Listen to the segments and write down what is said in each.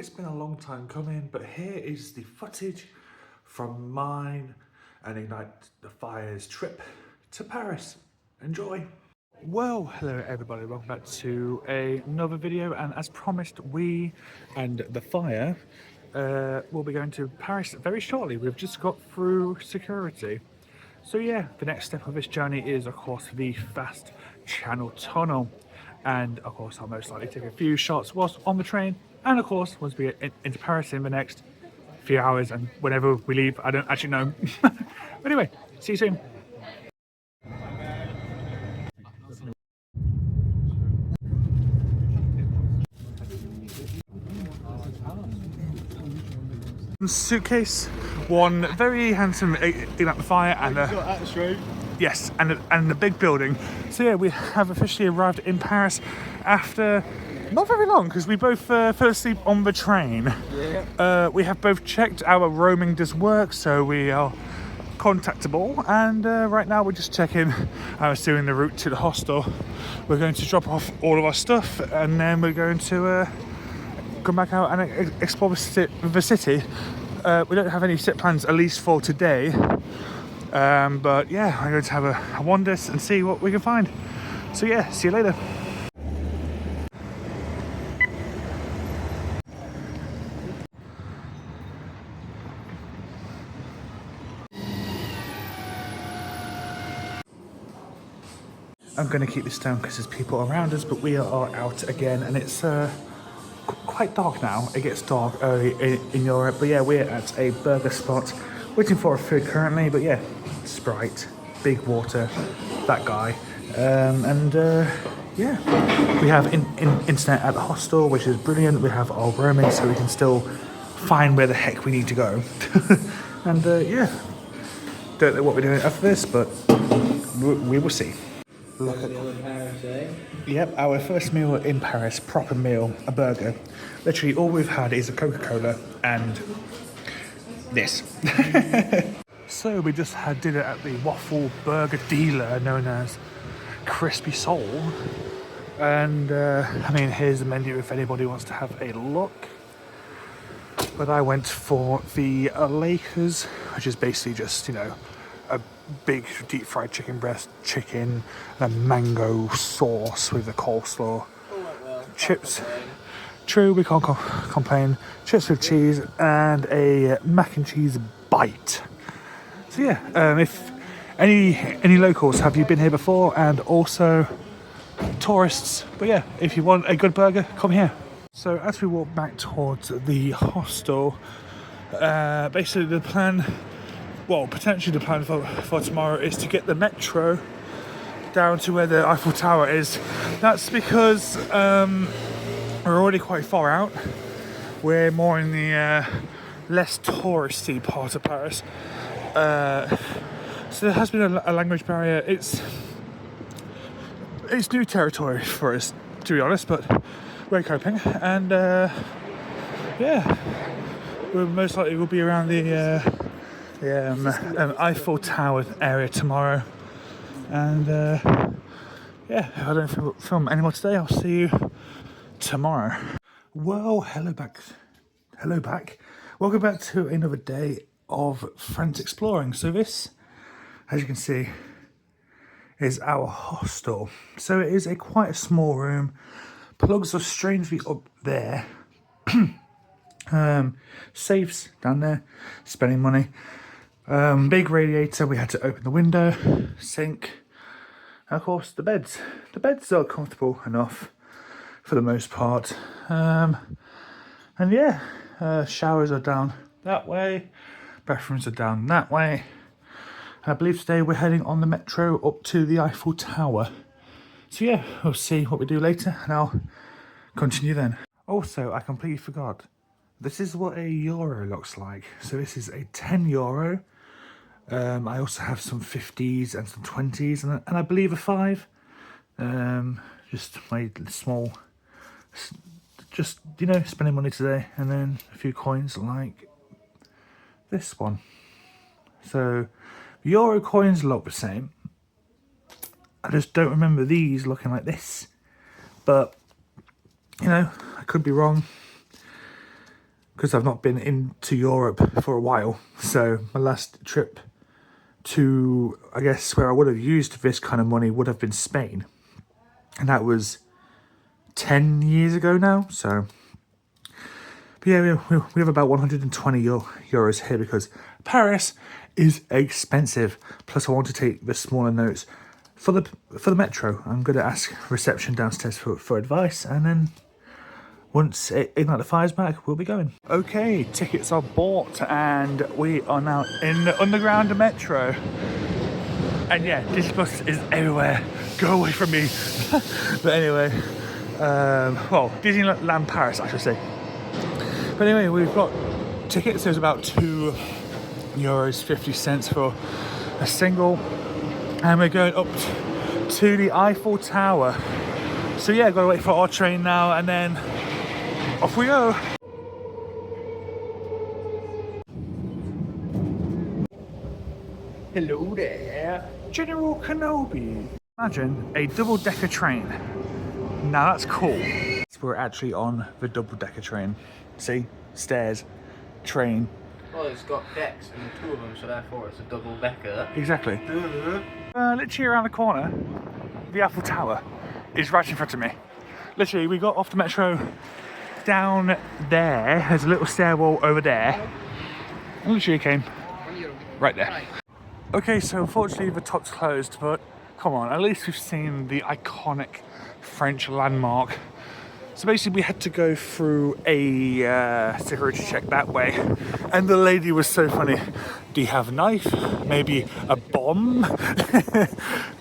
it's been a long time coming, but here is the footage from mine and Ignite the Fire's trip to Paris. Enjoy. Well, hello everybody, welcome back to another video, and as promised, we and the Fire will be going to Paris very shortly. We've just got through security. So yeah, the next step of this journey is of course the Fast Channel Tunnel, and of course I'll most likely take a few shots whilst on the train, and of course once we get into Paris in the next few hours and whenever we leave, I don't actually know. But anyway, see you soon. Suitcase, one very handsome Ignite the Fire, and yes, and the big building. So yeah, we have officially arrived in Paris after not very long, because we both fell asleep on the train. Yeah. We have both checked our roaming does work, so we are contactable, and right now we're just checking. I was doing the route to the hostel. We're going to drop off all of our stuff, and then we're going to come back out and explore the city. We don't have any set plans, at least for today, but yeah, I'm going to have a wander and see what we can find. So yeah, see you later. I'm going to keep this down because there's people around us, but we are out again, and it's quite dark now. It gets dark early in Europe, but yeah, we're at a burger spot waiting for our food currently. But yeah, Sprite, Big Water, that guy, and yeah, we have internet at the hostel, which is brilliant. We have our roaming, so we can still find where the heck we need to go. And yeah, don't know what we're doing after this, but we will see. Look at meal in Paris, eh? Yep, our first meal in Paris, proper meal, a burger. Literally all we've had is a Coca-Cola and this. So we just had dinner at the waffle burger dealer known as Crispy Soul. And I mean, here's the menu if anybody wants to have a look. But I went for the Lakers, which is basically just, you know, a big deep fried chicken breast, chicken, and a mango sauce with the coleslaw, chips. True, we can't complain. Chips with cheese and a mac and cheese bite. So yeah, if any locals, have you been here before? And also tourists. But yeah, if you want a good burger, come here. So as we walk back towards the hostel, basically the plan. Well, potentially the plan for tomorrow is to get the metro down to where the Eiffel Tower is. That's because we're already quite far out. We're more in the less touristy part of Paris. So there has been a language barrier. It's new territory for us, to be honest, but we're coping. And yeah, we most likely will be around the Eiffel Tower area tomorrow, and yeah, if I don't film anymore today, I'll see you tomorrow. Well, hello back, welcome back to another day of France exploring. So this, as you can see, is our hostel. So it is quite a small room. Plugs are strangely up there. Safes down there, spending money. Big radiator, we had to open the window, sink, and of course the beds. The beds are comfortable enough for the most part. And yeah, showers are down that way, bathrooms are down that way. And I believe today we're heading on the metro up to the Eiffel Tower. So yeah, we'll see what we do later, and I'll continue then. Also, I completely forgot. This is what a euro looks like. So this is a 10 euro. I also have some 50s and some 20s, and I believe a 5. Just my small, just, you know, spending money today. And then a few coins like this one. So euro coins look the same. I just don't remember these looking like this. But, you know, I could be wrong. because I've not been into Europe for a while. So my last trip to, I guess, where I would have used this kind of money would have been Spain. And that was 10 years ago now. So, but yeah, we have about 120 euros here because Paris is expensive. Plus, I want to take the smaller notes for the metro. I'm going to ask reception downstairs for advice, and then once Ignite the Fire's back, we'll be going. Okay, tickets are bought, and we are now in the underground metro. And yeah, this bus is everywhere. Go away from me. But anyway, well, Disneyland Paris, I should say. But anyway, we've got tickets. There's about €2.50 for a single, and we're going up to the Eiffel Tower. So yeah, gotta wait for our train now, and then off we go. Hello there, General Kenobi. Imagine a double-decker train. Now that's cool. We're actually on the double-decker train. See? Stairs, train. Well, it's got decks and two of them, so therefore it's a double-decker. Exactly. Literally around the corner, the Eiffel Tower is right in front of me. Literally, we got off the metro down there. There's a little stairwell over there. And literally came right there. Okay, so unfortunately the top's closed, but come on, at least we've seen the iconic French landmark. So basically we had to go through a security check that way, and the lady was so funny. Do you have a knife? Maybe a bomb? But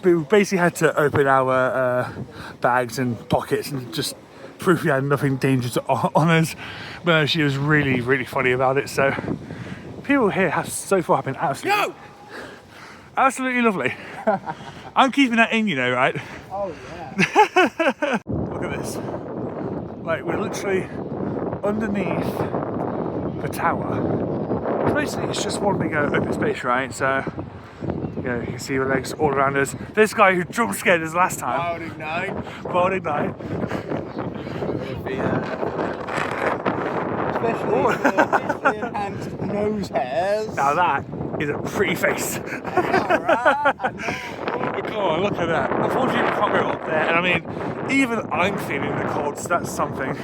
we basically had to open our bags and pockets and just prove we had nothing dangerous on us. But she was really, really funny about it. So people here have so far been absolutely lovely. I'm keeping that in, you know, right? Oh yeah. Look at this. Like, we're literally underneath the tower. So basically it's just one big open space, right? So, you know, you can see your legs all around us. This guy who jump scared us last time. Bold Ignite. Especially the enhanced nose hairs. Now that is a pretty face. Come on, look at that. Unfortunately, we can't go up there, and I mean, even I'm feeling the cold, so that's something.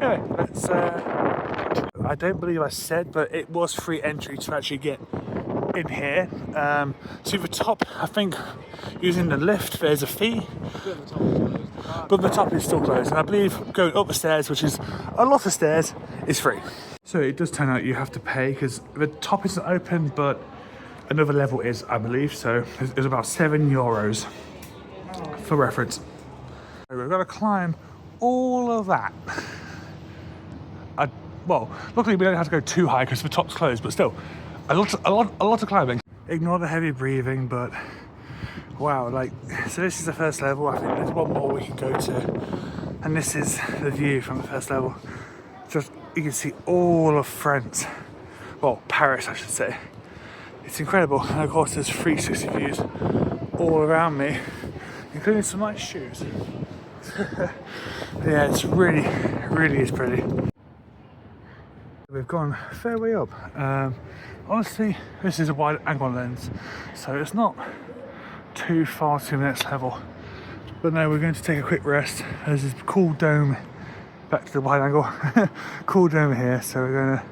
Anyway, let's. I don't believe I said, but it was free entry to actually get in here. To the top, I think using the lift, there's a fee. But the top is still closed, and I believe going up the stairs, which is a lot of stairs, is free. So it does turn out you have to pay because the top isn't open, but another level is, I believe. So it's about €7 for reference. So we've got to climb all of that. Well, luckily we don't have to go too high because the top's closed, but still, a lot of climbing. Ignore the heavy breathing, but wow, like, so this is the first level. I think there's one more we can go to, and this is the view from the first level. Just, you can see all of France, well, Paris I should say. It's incredible, and of course there's 360 views all around me, including some nice shoes. Yeah, it's really, really is pretty. We've gone a fair way up. Honestly, this is a wide angle lens, so it's not too far to the next level. But no, we're going to take a quick rest. There's this cool dome, back to the wide angle, cool dome here, so we're going to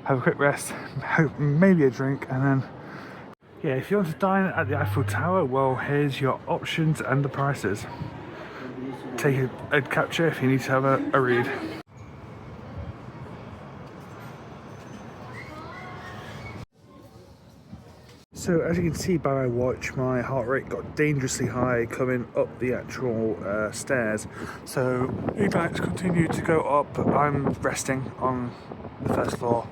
have a quick rest, maybe a drink, and then, yeah, if you want to dine at the Eiffel Tower, well, here's your options and the prices. Take a capture if you need to have a read. So as you can see by my watch, my heart rate got dangerously high coming up the actual stairs. So Ignite's continued to go up. I'm resting on the first floor.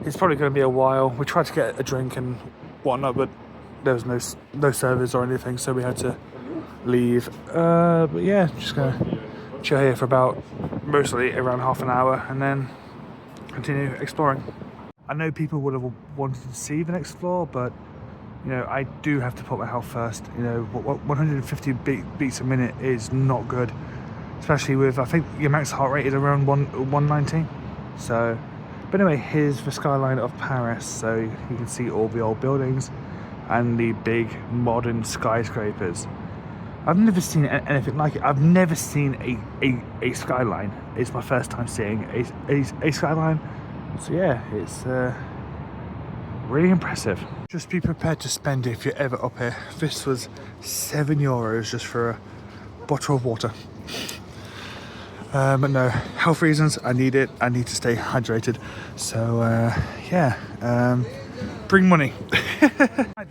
It's probably going to be a while. We tried to get a drink and whatnot, but there was no service or anything, so we had to leave. But yeah, just going to chill here for about mostly around half an hour and then continue exploring. I know people would have wanted to see the next floor, but you know, I do have to put my health first. You know, 150 beats a minute is not good. especially with, I think your max heart rate is around 190. So, but anyway, here's the skyline of Paris. So you can see all the old buildings and the big modern skyscrapers. I've never seen anything like it. I've never seen a skyline. It's my first time seeing a skyline. So yeah, it's really impressive. Just be prepared to spend it if you're ever up here. This was €7 just for a bottle of water. But no, health reasons, I need it. I need to stay hydrated. So yeah, bring money.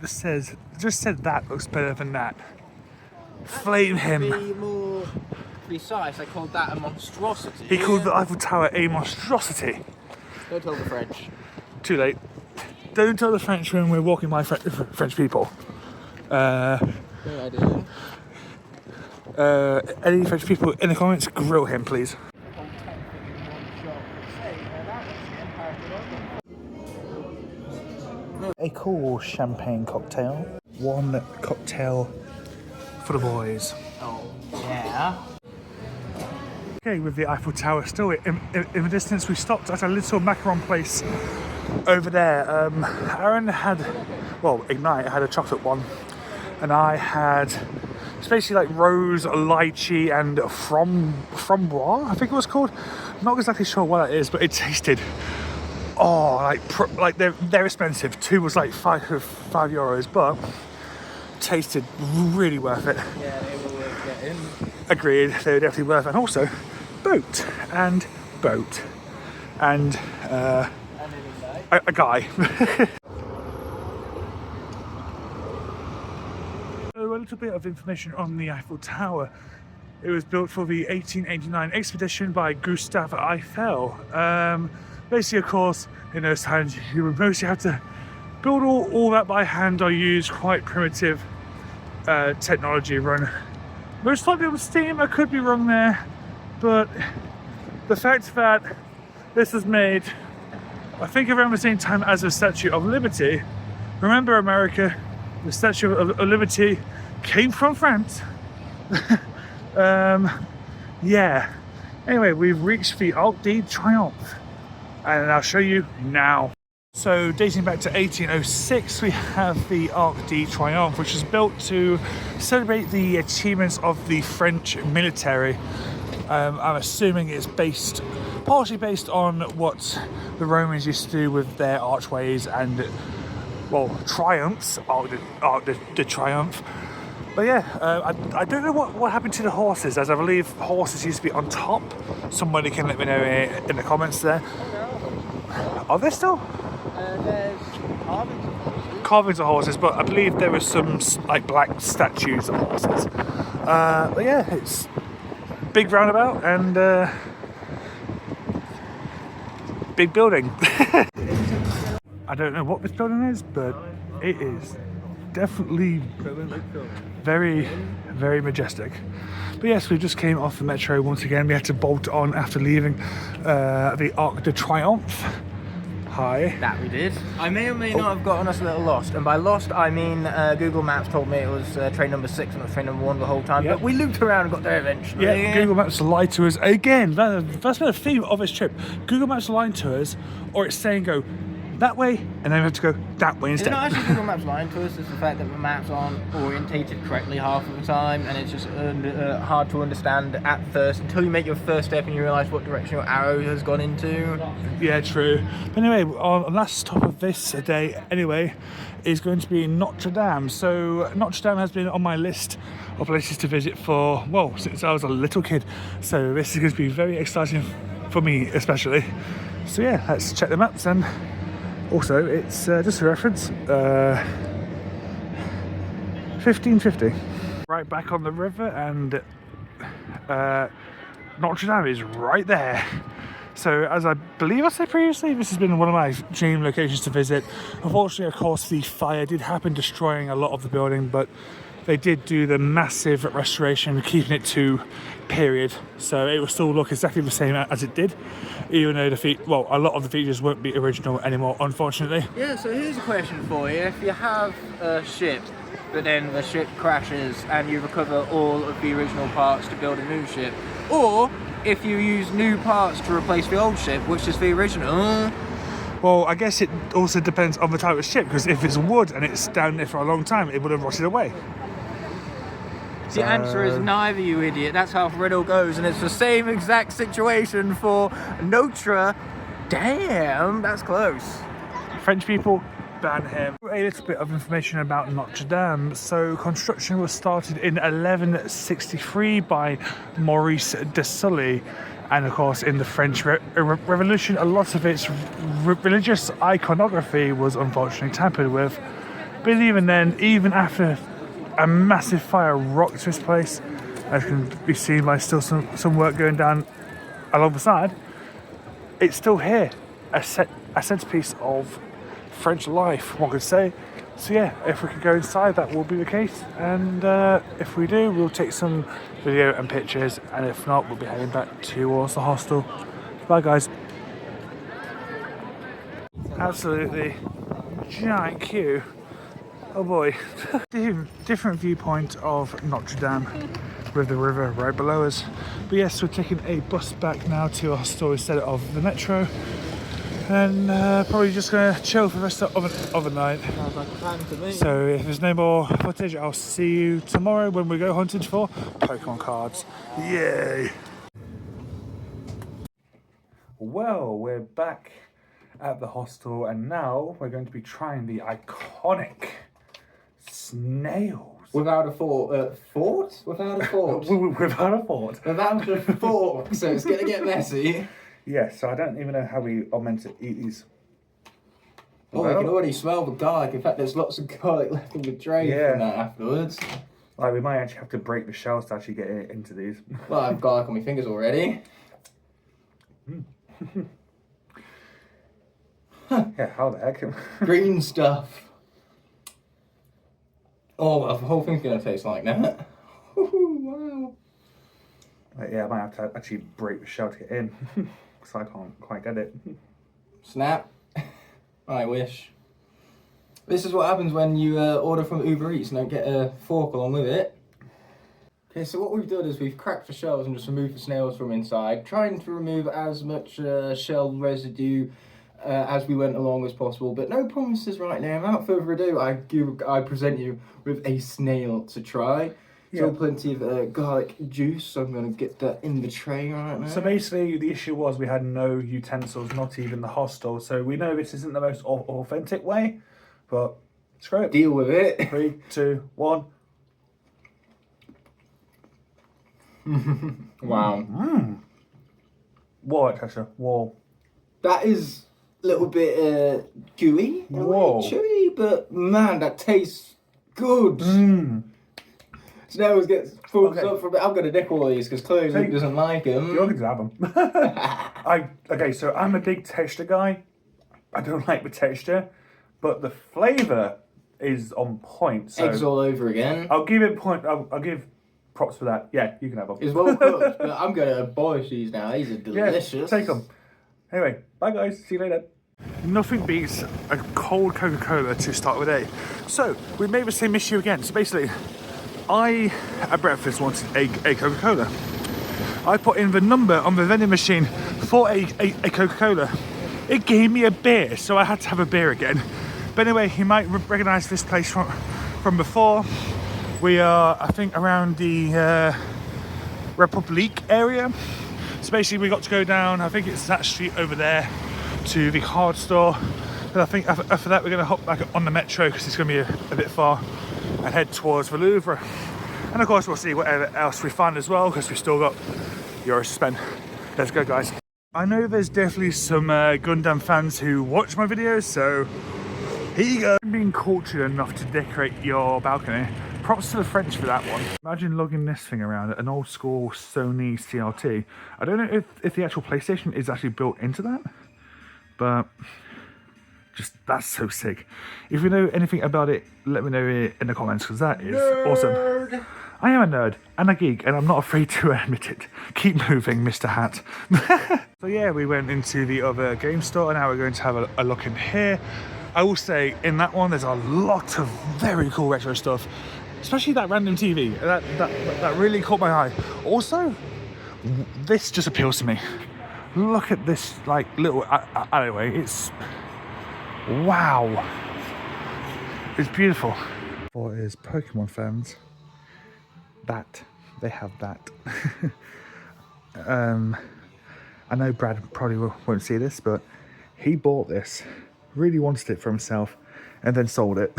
Just said that looks better than that. Flame him. To be more precise, I called that a monstrosity. He called the Eiffel Tower a monstrosity. Don't tell the French. Too late. Don't tell the French when we're walking by French people. Good idea. Any French people in the comments, grill him, please. A cool champagne cocktail. One cocktail for the boys. Oh, yeah. Okay, with the Eiffel Tower still in the distance, we stopped at a little macaron place over there. Aaron had, well, Ignite had a chocolate one, and I had, it's basically like rose, lychee, and framboise, I think it was called. I'm not exactly sure what that is, but it tasted, oh, like they're expensive. Two was like €5, but tasted really worth it. Yeah, they were worth getting. Agreed, they were definitely worth it. And also, boat and a guy. So a little bit of information on the Eiffel Tower. It was built for the 1889 expedition by Gustave Eiffel. Basically, of course, in those times you would mostly have to build all that by hand or use quite primitive technology run. Most likely on steam, I could be wrong there, but the fact that this was made, I think around the same time as the Statue of Liberty. Remember, America, the Statue of Liberty came from France. Yeah. Anyway, we've reached the Arc de Triomphe, and I'll show you now. So, dating back to 1806, we have the Arc de Triomphe, which was built to celebrate the achievements of the French military. I'm assuming it's partially based on what the Romans used to do with their archways and, well, triumphs, Arc de Triomphe. But yeah, I don't know what happened to the horses, as I believe horses used to be on top. Somebody can let me know in the comments there. Are there still? There's Carvings of horses, but I believe there were some like black statues of horses. But yeah, it's big roundabout and big building. I don't know what this building is, but it is definitely very, very majestic. But yes, we just came off the metro once again. We had to bolt on after leaving the Arc de Triomphe. Hi. that we did. I may or may not have gotten us a little lost, and by lost I mean Google Maps told me it was train number 6 and not train number 1 the whole time. Yep. But we looped around and got there eventually. Yeah, Google Maps lied to us again. That's been a theme of this trip. Google Maps lying to us, or it's saying go that way, and then we have to go that way It's instead. not actually Google Maps lying to us, it's the fact that the maps aren't orientated correctly half of the time, and it's just hard to understand at first until you make your first step and you realise what direction your arrow has gone into. Yeah, true. But anyway, our last stop of this day, anyway, is going to be Notre Dame. So Notre Dame has been on my list of places to visit for, well, since I was a little kid. So this is going to be very exciting for me, especially. So yeah, let's check the maps and. Also, it's just a reference, 1550. Right back on the river, and Notre Dame is right there. So, as I believe I said previously, this has been one of my dream locations to visit. Unfortunately, of course, the fire did happen, destroying a lot of the building, but they did do the massive restoration, keeping it to period, so it will still look exactly the same as it did, even though a lot of the features won't be original anymore, unfortunately. Yeah, so here's a question for you. If you have a ship but then the ship crashes and you recover all of the original parts to build a new ship. Or if you use new parts to replace the old ship, which is the original. Well, I guess it also depends on the type of ship, because if it's wood and it's down there for a long time, it would have rotted away. The answer is neither, you idiot. That's how the riddle goes, and it's the same exact situation for Notre. Damn, that's close. French people ban him. A little bit of information about Notre Dame. So construction was started in 1163 by Maurice de Sully. And of course, in the French Revolution, a lot of its religious iconography was unfortunately tampered with. But even then, even after a massive fire rocked this place, as can be seen by still some work going down along the side, it's still here, a centerpiece of French life, one could say. So yeah, if we could go inside, that will be the case, and if we do, we'll take some video and pictures, and if not, we'll be heading back towards the hostel. Bye guys. Absolutely giant queue. Oh boy. Different viewpoint of Notre Dame with the river right below us. But yes, we're taking a bus back now to our hostel instead of the metro. And probably just gonna chill for the rest of the night. Sounds like a plan to me. So if there's no more footage, I'll see you tomorrow when we go hunting for Pokemon cards. Yay! Well, we're back at the hostel, and now we're going to be trying the iconic snails. Without a fort? Without a fort? Without a fort. Without a fork, so it's gonna get messy. Yeah, so I don't even know how we are meant to eat these. Oh, we can already smell the garlic. In fact, there's lots of garlic left in the tray from that afterwards. Like, we might actually have to break the shells to actually get into these. Well, I have garlic on my fingers already. Yeah, how the heck? Green stuff. Oh, well, the whole thing's gonna taste like that. Wow. Yeah, I might have to actually break the shell to get in, because I can't quite get it. Snap. I wish. This is what happens when you order from Uber Eats and don't get a fork along with it. Okay, so what we've done is we've cracked the shells and just removed the snails from inside, trying to remove as much shell residue as we went along as possible, but no promises right now. Without further ado, I present you with a snail to try. Still plenty of garlic juice, so I'm going to get that in the tray right now. So basically, the issue was we had no utensils, not even the hostel, so we know this isn't the most authentic way, but screw it. Deal with it. 3, 2, 1. Wow. Whoa, texture. Whoa. That is a little bit gooey, in a way, Whoa. chewy, but man, that tastes good. Snails get thumbs up from it. I'm going to nick all these because clearly Luke doesn't like them. You're going to have them. Okay, so I'm a big texture guy. I don't like the texture, but the flavour is on point. So Eggs all over again. I'll give it point. I'll give props for that. Yeah, you can have them. It's well cooked, but I'm going to abolish these now. These are delicious. Yeah, take them. Anyway, bye guys. See you later. Nothing beats a cold Coca-Cola to start with a. So we made the same issue again. So basically, I at breakfast wanted a Coca-Cola. I put in the number on the vending machine for a Coca-Cola. It gave me a beer, so I had to have a beer again. But anyway, you might recognise this place from before. We are, I think, around the Republique area. So basically we got to go down, I think it's that street over there, to the card store. But I think after that we're going to hop back on the metro because it's going to be a bit far, and head towards the Louvre. And of course we'll see whatever else we find as well, because we've still got euros to spend. Let's go guys. I know there's definitely some Gundam fans who watch my videos, so here you go. Being cultured enough to decorate your balcony. Props to the French for that one. Imagine lugging this thing around, an old school Sony CRT. I don't know if the actual PlayStation is actually built into that, but just that's so sick. If you know anything about it, let me know in the comments, because that is awesome. I am a nerd and a geek, and I'm not afraid to admit it. Keep moving, Mr. Hat. So yeah, we went into the other game store, and now we're going to have a look in here. I will say in that one there's a lot of very cool retro stuff, especially that random TV. That really caught my eye. Also, this just appeals to me. Look at this like little alleyway. It's wow. It's beautiful. For his Pokemon fans, they have that. I know Brad probably won't see this, but he bought this, really wanted it for himself, and then sold it.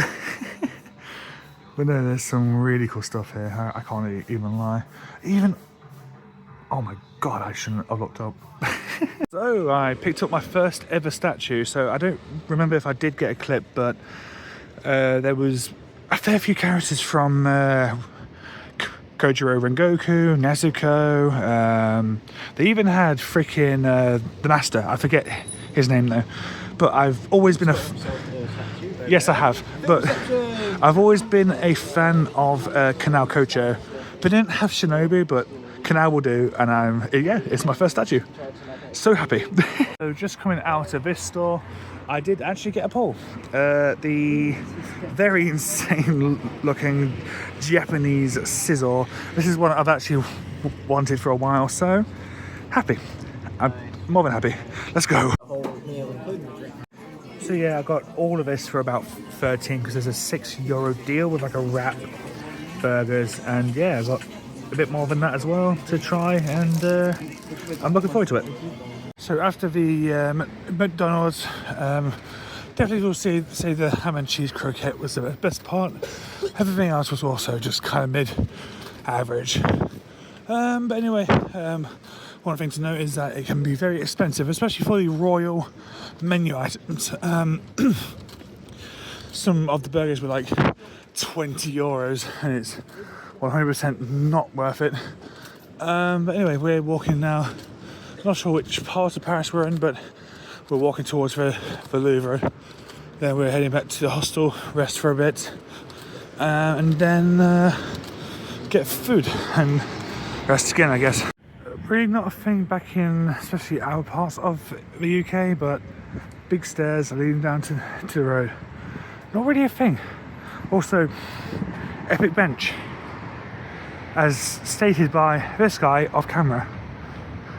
But no, there's some really cool stuff here. I can't even lie. Oh my god, I shouldn't have looked up. So I picked up my first ever statue. So I don't remember if I did get a clip, but there was a fair few characters from Kojiro Rengoku, Nezuko. They even had freaking the master. I forget his name though. But I've always been yes, I have. But I've always been a fan of Kanao Kocho. They didn't have Shinobu, but Kanao will do, and it's my first statue. So happy. So just coming out of this store, I did actually get a pole. The very insane looking Japanese scissor. This is one I've actually wanted for a while, so happy. I'm more than happy. Let's go. So yeah, I got all of this for about 13 because there's a €6 deal with like a wrap, burgers, and yeah, I got a bit more than that as well to try, and I'm looking forward to it. So after the McDonald's, definitely will say the ham and cheese croquette was the best part. Everything else was also just kind of mid-average. But anyway, one thing to note is that it can be very expensive, especially for the royal menu items. Some of the burgers were like €20, and it's 100% not worth it. But anyway, we're walking now. Not sure which part of Paris we're in, but we're walking towards the Louvre. Then we're heading back to the hostel, rest for a bit, and then get food and rest again, I guess. Really not a thing back in, especially our parts of the UK, but big stairs leading down to the road. Not really a thing. Also, epic bench, as stated by this guy off camera.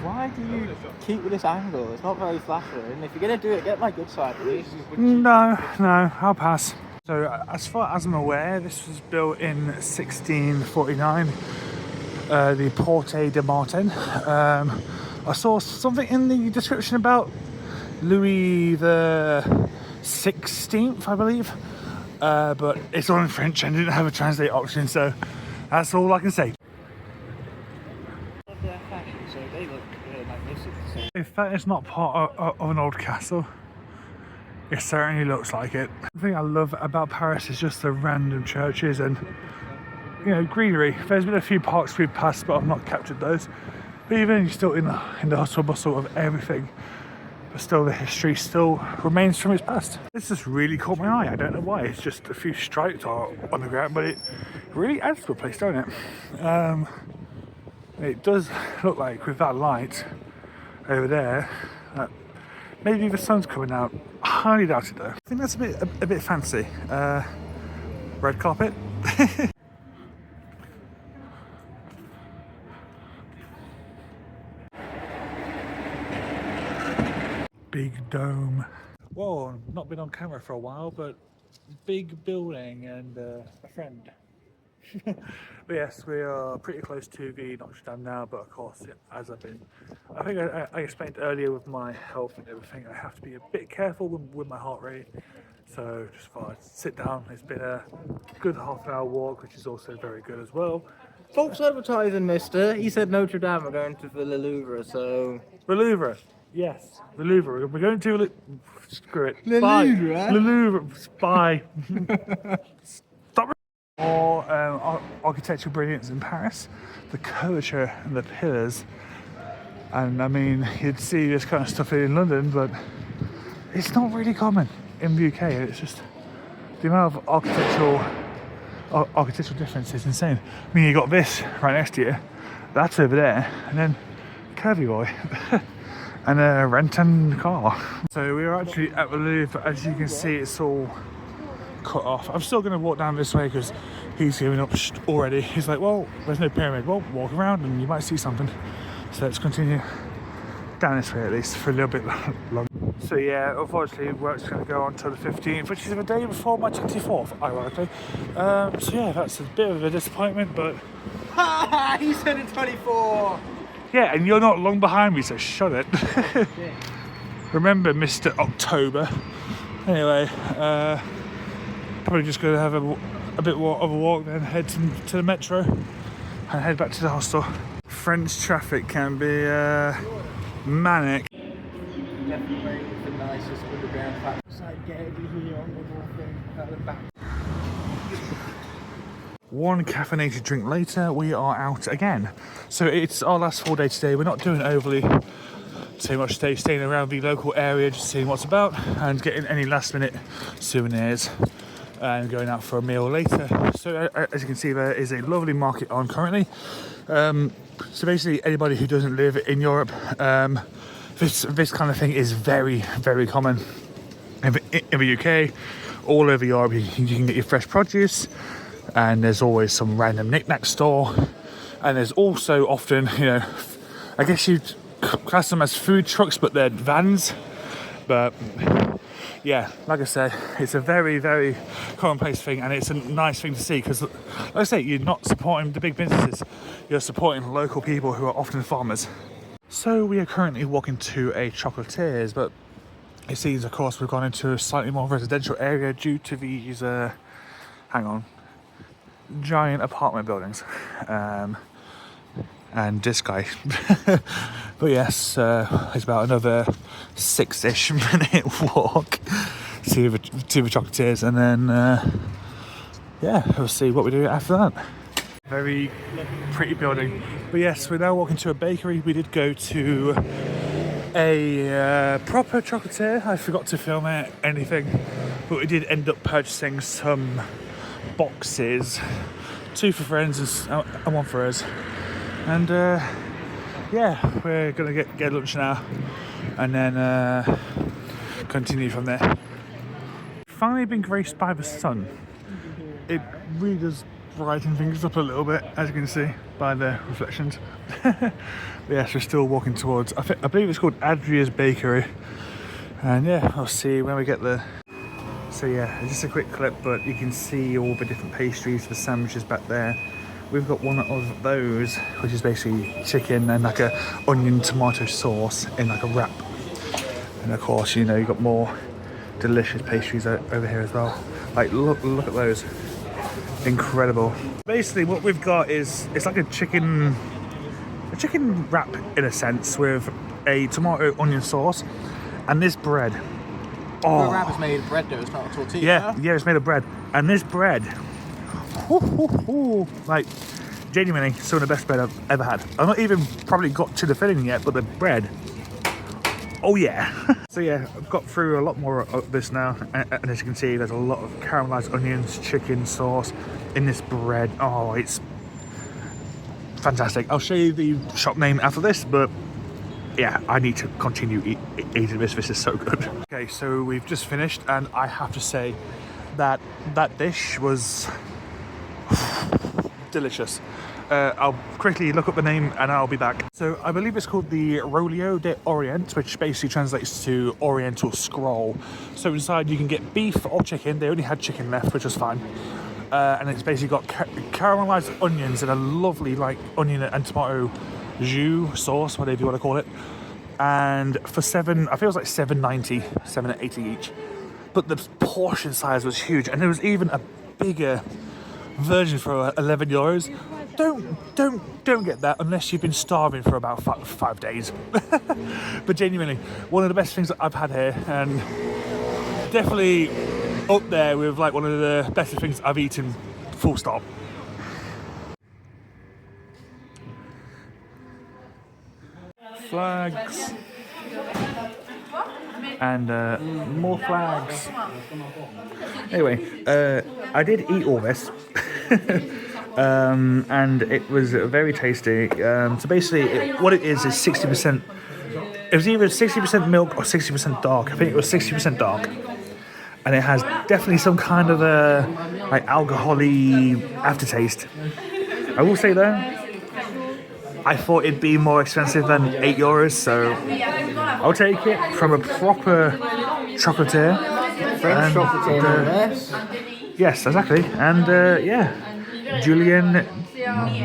Why do you keep with this angle? It's not very flattering. If you're going to do it, get my good side, please. No, I'll pass. So as far as I'm aware, this was built in 1649, the Porte de Martin. I saw something in the description about Louis the 16th, I believe, but it's all in French and didn't have a translate option, so that's all I can say. If that is not part of an old castle, it certainly looks like it. The thing I love about Paris is just the random churches and, you know, greenery. There's been a few parks we've passed, but I've not captured those. But even you're still in the hustle bustle of everything, but still the history still remains from its past. This just really caught my eye. I don't know why. It's just a few stripes on the ground, but it really adds to a place, don't it? It does look like with that light over there, maybe the sun's coming out. I highly doubt it though. I think that's a bit fancy. Red carpet. Big dome. Whoa, not been on camera for a while, but big building and a friend. But yes, we are pretty close to the Notre Dame now, but of course, as I think I explained earlier with my health and everything, I have to be a bit careful with my heart rate. So just thought I'd sit down. It's been a good half-an-hour walk, which is also very good as well. False advertising, mister. He said Notre Dame are going to the Louvre, so... The Louvre. Yes, the Louvre. We're going to... Screw it. Le Bye. Louvre. Le Louvre. Bye. Stop. More architectural brilliance in Paris. The curvature and the pillars. And I mean, you'd see this kind of stuff in London, but it's not really common in the UK. It's just the amount of architectural difference is insane. I mean, you got this right next to you. That's over there. And then Curvy Boy. and rent a car. So we are actually at the Louvre. As you can see, it's all cut off. I'm still going to walk down this way because he's giving up already. He's like, well, there's no pyramid. Well, walk around and you might see something. So let's continue down this way at least for a little bit longer. So yeah, unfortunately work's going to go on till the 15th, which is the day before my 24th, ironically. So yeah, that's a bit of a disappointment, but... He said it 24! Yeah, and you're not long behind me, so shut it. Remember, Mr. October. Anyway, probably just going to have a bit more of a walk, then head to the metro and head back to the hostel. French traffic can be manic. Definitely the nicest underground facts I get here on the whole thing at the back. One caffeinated drink later, we are out again. So it's our last full day today. We're not doing overly too much today, staying around the local area, just seeing what's about and getting any last minute souvenirs and going out for a meal later. So as you can see, there is a lovely market on currently. So basically anybody who doesn't live in Europe, this kind of thing is very, very common in the UK. All over Europe you can get your fresh produce, and there's always some random knick-knack store, and there's also often, you know, I guess you'd class them as food trucks, but they're vans. But yeah, like I said, it's a very, very commonplace thing, and it's a nice thing to see because, like I say, you're not supporting the big businesses, you're supporting local people who are often farmers. So we are currently walking to a chocolatiers, but it seems, of course, we've gone into a slightly more residential area due to these, giant apartment buildings. And this guy. But yes, it's about another 6-ish minute walk to the chocolatiers, and then yeah, we'll see what we do after that. Very pretty building. But yes, we're now walking to a bakery. We did go to a proper chocolatier. I forgot to film anything, but we did end up purchasing some boxes, 2 for friends and 1 for us. And yeah, we're gonna get lunch now and then continue from there. Finally been graced by the sun. It really does brighten things up a little bit, as you can see by the reflections. But yes, we're still walking towards, I believe it's called Adria's Bakery, and yeah, I'll see when we get there. So yeah, just a quick clip, but you can see all the different pastries, the sandwiches back there. We've got one of those, which is basically chicken and like a onion tomato sauce in like a wrap. And of course, you know, you've got more delicious pastries over here as well. Like look at those. Incredible. Basically what we've got is, it's like a chicken wrap in a sense, with a tomato onion sauce and this bread. Oh, the wrap is made of bread dough, it's not a tortilla. Yeah, it's made of bread. And this bread, like genuinely some of the best bread I've ever had. I've not even probably got to the filling yet, but the bread, oh yeah. So yeah, I've got through a lot more of this now, and as you can see, there's a lot of caramelized onions, chicken sauce in this bread. Oh, it's fantastic. I'll show you the shop name after this, but yeah, I need to continue eating this. This is so good. Okay, so we've just finished, and I have to say that that dish was delicious. I'll quickly look up the name and I'll be back. So I believe it's called the Rolio de Orient, which basically translates to Oriental Scroll. So inside you can get beef or chicken. They only had chicken left, which was fine. And it's basically got caramelized onions and a lovely like onion and tomato jus sauce, whatever you want to call it. And for I think it was like $7.80 each. But the portion size was huge, and there was even a bigger version for €11. Don't get that unless you've been starving for about 5 days. But genuinely, one of the best things that I've had here, and definitely up there with like one of the best things I've eaten, full stop. Flags. And more flags. Anyway, I did eat all this. And it was very tasty. So basically, what it is 60% was either 60% milk or 60% dark. I think it was 60% dark. And it has definitely some kind of a like alcohol-y aftertaste. I will say though, I thought it'd be more expensive than €8, so I'll take it from a proper chocolatier. French chocolatier, no less. Yes, exactly. And yeah, Julien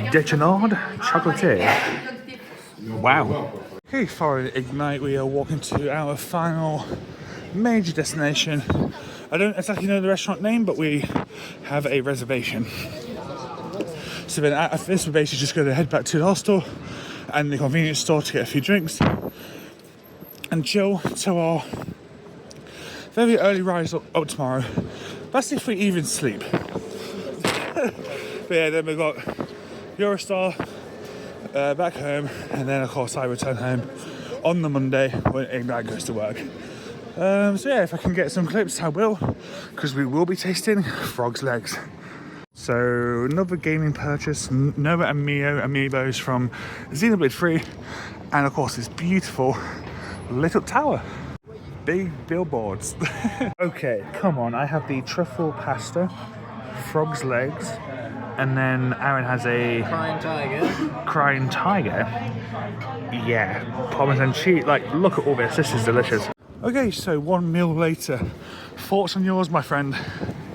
Dechenard chocolatier. Wow. Okay, for Ignite, we are walking to our final major destination. I don't exactly know the restaurant name, but we have a reservation. So then after this, we're basically just going to head back to the hostel and the convenience store to get a few drinks and chill till our very early rise up tomorrow. That's if we even sleep. But yeah, then we've got Eurostar back home, and then of course I return home on the Monday when Ignite goes to work. So yeah, if I can get some clips, I will, because we will be tasting frog's legs. So another gaming purchase, Noah and Mio amiibos from Xenoblade 3, and of course this beautiful lit up tower. Big billboards. Okay, come on, I have the truffle pasta, frog's legs, and then Aaron has a crying tiger. Yeah, parmesan cheese. Like, look at all this. This is delicious. Okay, so 1 meal later. Thoughts on yours, my friend?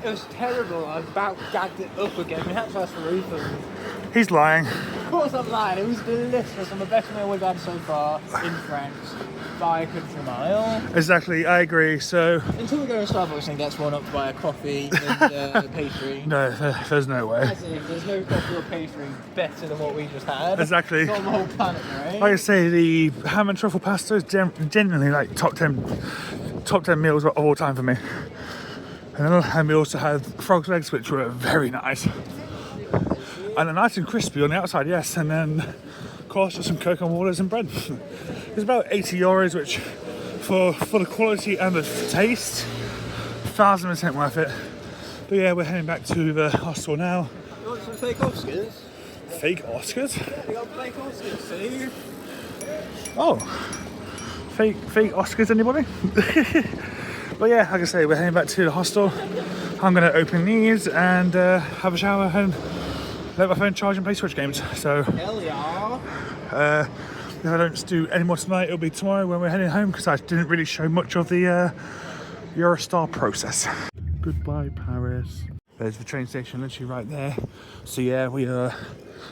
It was terrible. I about gagged it up again. We had to ask for refunds. He's lying. Of course I'm lying. It was delicious and the best meal we've had so far in France by a country mile. Exactly, I agree. So until we go to Starbucks and gets one up by a coffee and a pastry. No, there's no way. There's no coffee or pastry better than what we just had. Exactly. It's on the whole planet, right? Like I say, the ham and truffle pasta is genuinely like top 10 meals of all time for me. And we also had frog's legs, which were very nice. And they're nice and crispy on the outside, yes. And then, of course, just some coconut waters and bread. It's about €80, which for the quality and the taste, 1000% worth it. But yeah, we're heading back to the hostel now. You want some fake Oscars? Fake Oscars? We got fake Oscars, see? Oh, fake Oscars, anybody? But yeah, like I say, we're heading back to the hostel. I'm going to open these and have a shower and let my phone charge and play Switch games. So, hell yeah. If I don't do any more tonight, it'll be tomorrow when we're heading home, because I didn't really show much of the Eurostar process. Goodbye, Paris. There's the train station literally right there. So yeah, we are,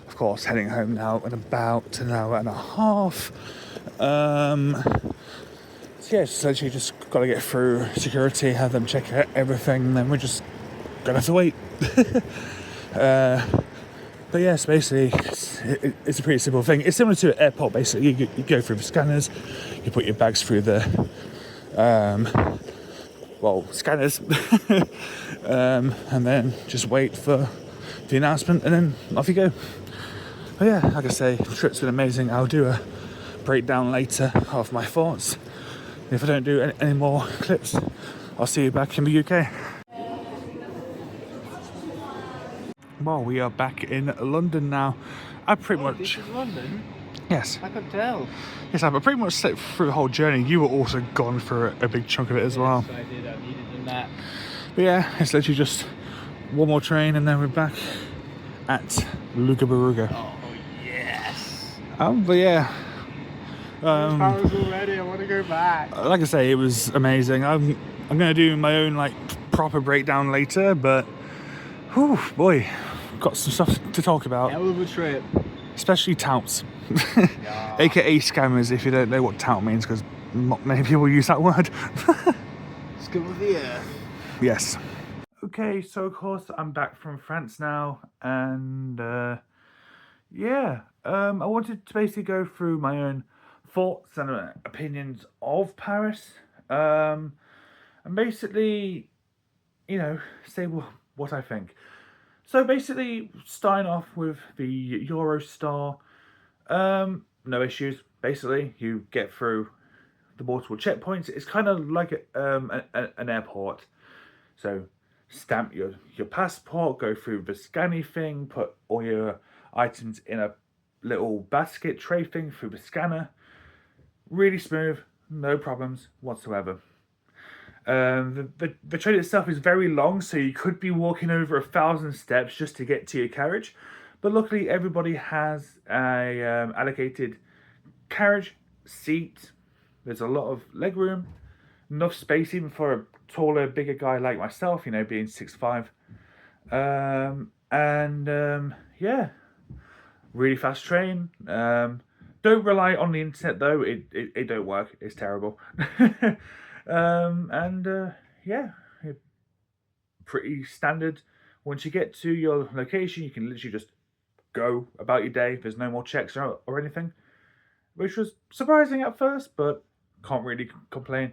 of course, heading home now in about an hour and a half. So yeah, it's literally just got to get through security, have them check out everything, and then we're just gonna have to wait. But yes, basically, it's a pretty simple thing. It's similar to an airport, basically. You go through the scanners, you put your bags through the, scanners, and then just wait for the announcement, and then off you go. But yeah, like I say, the trip's been amazing. I'll do a breakdown later of my thoughts. If I don't do any more clips, I'll see you back in the UK. Well, we are back in London now. I pretty much... This is London? Yes. I could tell. Yes, I pretty much slept through the whole journey. You were also gone for a big chunk of it as well. Yes, I did. I needed a nap. But yeah, it's literally just one more train and then we're back at Luga Baruga. Oh, yes. But yeah. Paris already. I want to go back. Like I say, it was amazing. I'm going to do my own like proper breakdown later, but whew, boy, got some stuff to talk about. Hell of a trip. Especially touts. Yeah. AKA scammers, if you don't know what tout means, because not many people use that word. Scum of the earth. Yes. Okay, so of course I'm back from France now, and yeah, I wanted to basically go through my own thoughts and opinions of Paris, and basically, you know, say what I think. So basically, starting off with the Eurostar, no issues. Basically, you get through the multiple checkpoints. It's kind of like an airport. So stamp your passport, go through the scanning thing, put all your items in a little basket tray thing through the scanner. really smooth, no problems whatsoever. The train itself is very long, so you could be walking over 1,000 steps just to get to your carriage. But luckily, everybody has a allocated carriage seat. There's a lot of leg room, enough space even for a taller, bigger guy like myself. Being 6'5". Yeah, really fast train. Don't rely on the internet though; it don't work. It's terrible. Yeah, pretty standard. Once you get to your location, you can literally just go about your day. There's no more checks or anything, which was surprising at first, but can't really complain.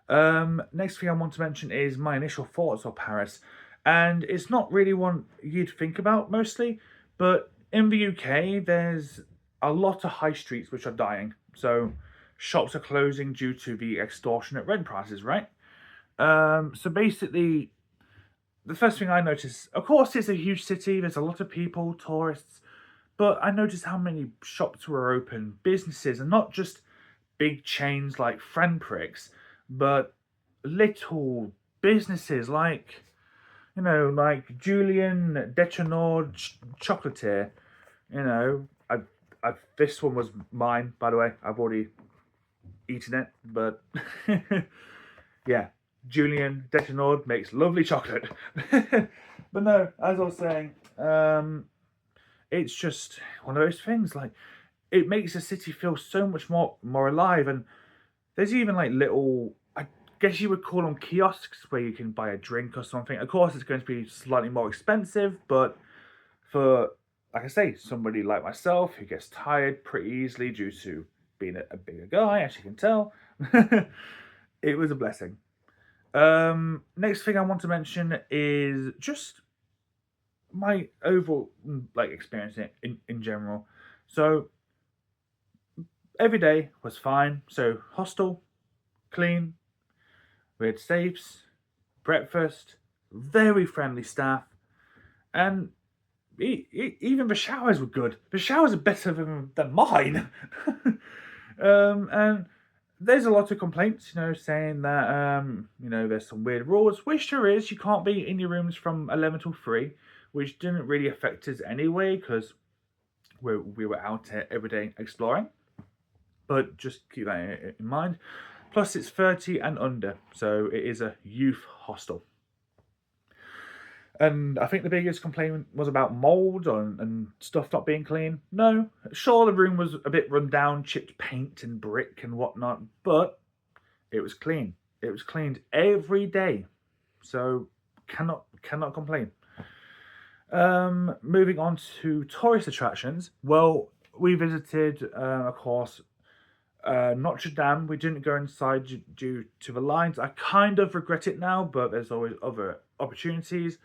Next thing I want to mention is my initial thoughts of Paris, and it's not really one you'd think about mostly, but in the UK there's a lot of high streets which are dying, so shops are closing due to the extortionate rent prices, right? So basically, the first thing I noticed, of course, it's a huge city. There's a lot of people, tourists, but I noticed how many shops were open, businesses, and not just big chains like Friendprix, but little businesses like, like Julian Dechenord Chocolatier. This one was mine, by the way. I've already eaten it, but yeah, Julian Dechenord makes lovely chocolate. But no, as I was saying, it's just one of those things. Like, it makes the city feel so much more alive, and there's even like little, I guess you would call them kiosks, where you can buy a drink or something. Of course, it's going to be slightly more expensive, but for, like I say, somebody like myself who gets tired pretty easily due to being a bigger guy, as you can tell, it was a blessing. Next thing I want to mention is just my overall experience in general. So every day was fine. So hostel, clean, we had safes, breakfast, very friendly staff, and even the showers were good. The showers are better than mine. And there's a lot of complaints, saying that there's some weird rules, which there is. You can't be in your rooms from 11 till 3, which didn't really affect us anyway, because we were out every day exploring. But just keep that in mind. Plus, it's 30 and under, so it is a youth hostel. And I think the biggest complaint was about mould and stuff not being clean. No, sure, the room was a bit run down, chipped paint and brick and whatnot, but it was clean. It was cleaned every day, so cannot complain. Moving on to tourist attractions. Well, we visited, of course, Notre Dame. We didn't go inside due to the lines. I kind of regret it now, but there's always other opportunities.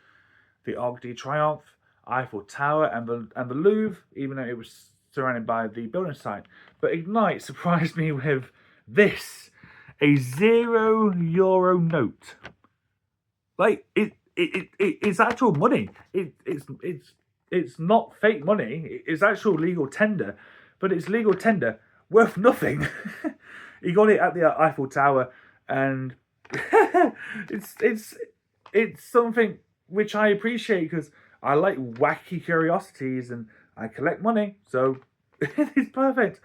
The Arc de Triomphe, Eiffel Tower, and the Louvre, even though it was surrounded by the building site. But Ignite surprised me with this, a €0 note. Like, it's actual money. It's not fake money. It's actual legal tender, but it's legal tender worth nothing. He got it at the Eiffel Tower, and it's something which I appreciate, because I like wacky curiosities and I collect money, so it's perfect.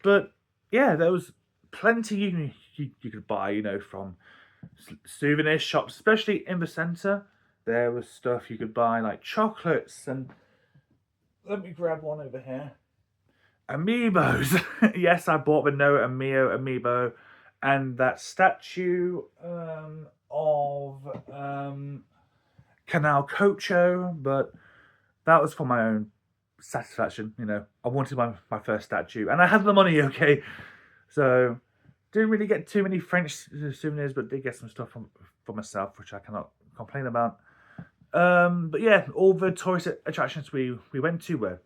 But yeah, there was plenty you could buy, from souvenir shops, especially in the centre. There was stuff you could buy, like chocolates, and let me grab one over here. Amiibos. Yes, I bought the Noah and Mio amiibo, and that statue of Canal Cocho, but that was for my own satisfaction. I wanted my first statue, and I had the money, okay? So didn't really get too many French souvenirs, but did get some stuff for myself, which I cannot complain about. But yeah, all the tourist attractions we went to were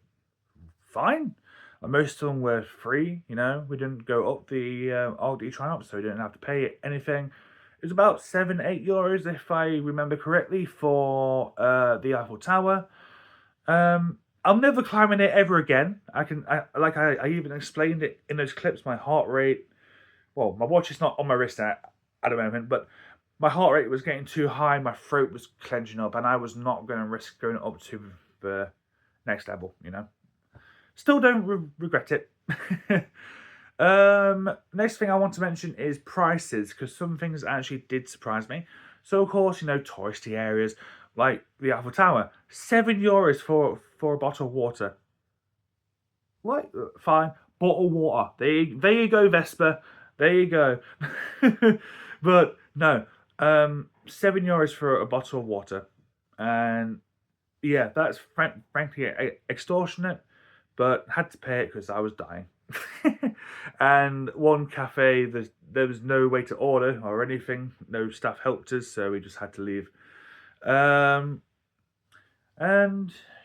fine. Most of them were free. We didn't go up the Arc de Triomphe, so we didn't have to pay anything. It was about €7-8, if I remember correctly, for the Eiffel Tower. I'm never climbing it ever again. I even explained it in those clips. My heart rate, well, my watch is not on my wrist at the moment, but my heart rate was getting too high. My throat was clenching up, and I was not going to risk going up to the next level. Still don't regret it. Next thing I want to mention is prices, because some things actually did surprise me. So of course, touristy areas like the Eiffel Tower, €7 for a bottle of water. What? Fine, bottled water. There you go, Vespa. There you go. But no, €7 for a bottle of water, and yeah, that's frankly extortionate. But had to pay it because I was dying. And one cafe, there was no way to order or anything. No staff helped us, so we just had to leave. And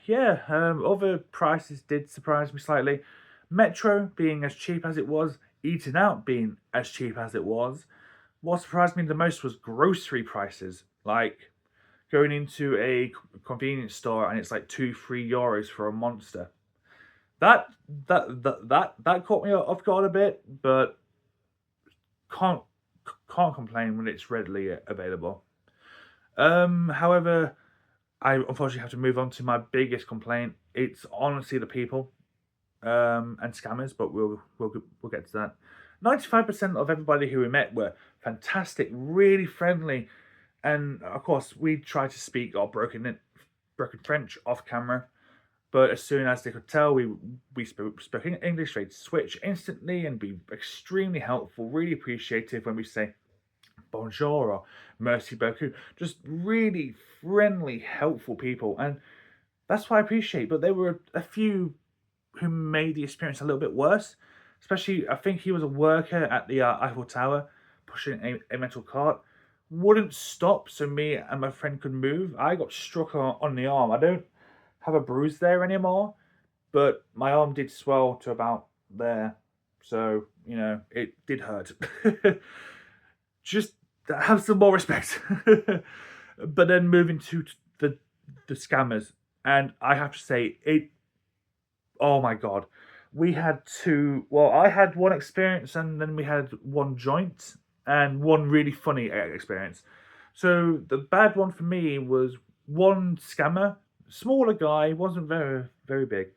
yeah, other prices did surprise me slightly. Metro being as cheap as it was, eating out being as cheap as it was. What surprised me the most was grocery prices. Like going into a convenience store and it's like €2-3 for a Monster. That caught me off guard a bit, but can't complain when it's readily available. However, I unfortunately have to move on to my biggest complaint. It's honestly the people, and scammers, but we'll get to that. 95% of everybody who we met were fantastic, really friendly, and of course we tried to speak our broken French off camera. But as soon as they could tell we spoke English, they'd switch instantly and be extremely helpful, really appreciative when we say bonjour or merci beaucoup. Just really friendly, helpful people. And that's what I appreciate. But there were a few who made the experience a little bit worse. Especially, I think he was a worker at the Eiffel Tower pushing a metal cart. Wouldn't stop so me and my friend could move. I got struck on the arm. I don't have a bruise there anymore, but my arm did swell to about there, so it did hurt. Just have some more respect. But then moving to the scammers, and I have to say it. Oh my god, we had two. Well, I had one experience, and then we had one joint, and one really funny experience. So the bad one for me was one scammer. Smaller guy, wasn't very big,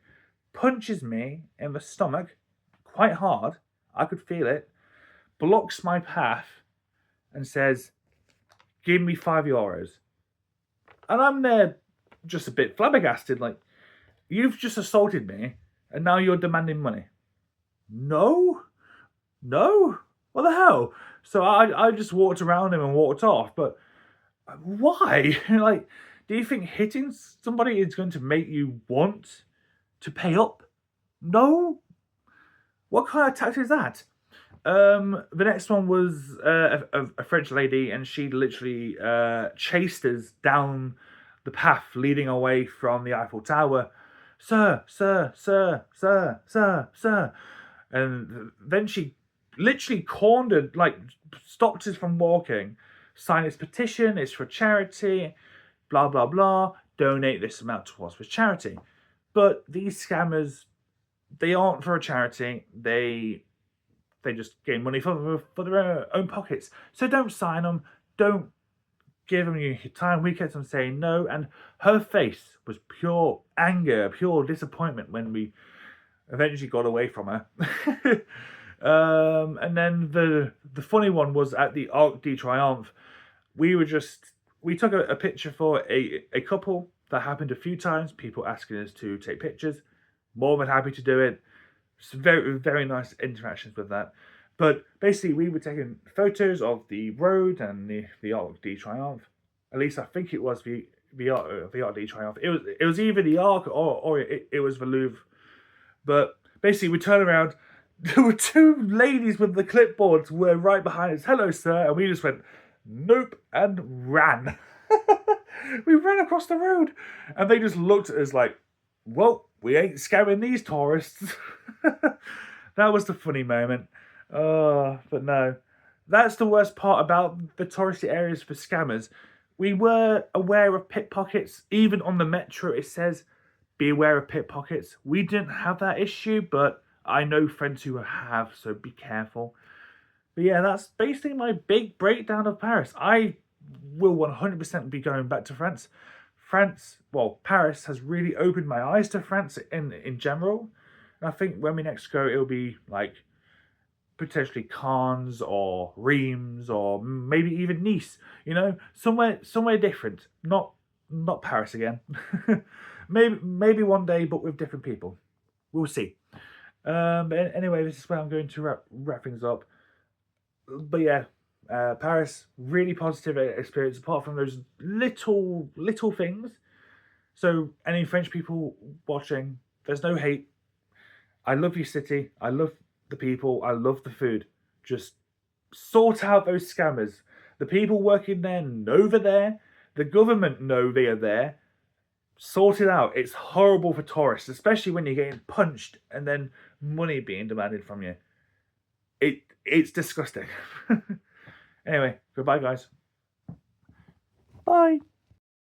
punches me in the stomach quite hard. I could feel it. Blocks my path and says, "Give me €5." And I'm there just a bit flabbergasted, like, you've just assaulted me and now you're demanding money. No, what the hell? So I just walked around him and walked off. But why? Like, do you think hitting somebody is going to make you want to pay up? No. What kind of tactic is that? The next one was a French lady, and she literally chased us down the path leading away from the Eiffel Tower. Sir, sir, sir, sir, sir, sir. And then she literally cornered, like, stopped us from walking. Sign this petition, it's for charity. Blah, blah, blah, donate this amount towards for charity. But these scammers, they aren't for a charity. They just gain money for their own pockets. So don't sign them. Don't give them your time. We kept on saying no. And her face was pure anger, pure disappointment when we eventually got away from her. And then the funny one was at the Arc de Triomphe. We took a picture for a couple. That happened a few times. People asking us to take pictures. More than happy to do it. Some very, very nice interactions with that. But basically, we were taking photos of the road and the Arc de Triomphe. At least I think it was the Arc de Triomphe. It was either the Arc or it was the Louvre. But basically, we turned around. There were two ladies with the clipboards were right behind us. "Hello, sir," and we just went, "Nope," and ran. We ran across the road, and they just looked at us like, "Well, we ain't scamming these tourists." That was the funny moment. But no, that's the worst part about the touristy areas for scammers. We were aware of pickpockets. Even on the metro, it says be aware of pickpockets. We didn't have that issue, but I know friends who have, so be careful. But yeah, that's basically my big breakdown of Paris. I will 100% be going back to France. Paris has really opened my eyes to France in general. And I think when we next go, it'll be like potentially Cannes or Reims or maybe even Nice. You know, somewhere different. Not Paris again. maybe one day, but with different people. We'll see. But anyway, this is where I'm going to wrap things up. But yeah, Paris, really positive experience. Apart from those little things. So any French people watching, there's no hate. I love your city. I love the people. I love the food. Just sort out those scammers. The people working there know they're there. The government know they are there. Sort it out. It's horrible for tourists, especially when you're getting punched and then money being demanded from you. It's disgusting. Anyway, goodbye, guys. Bye.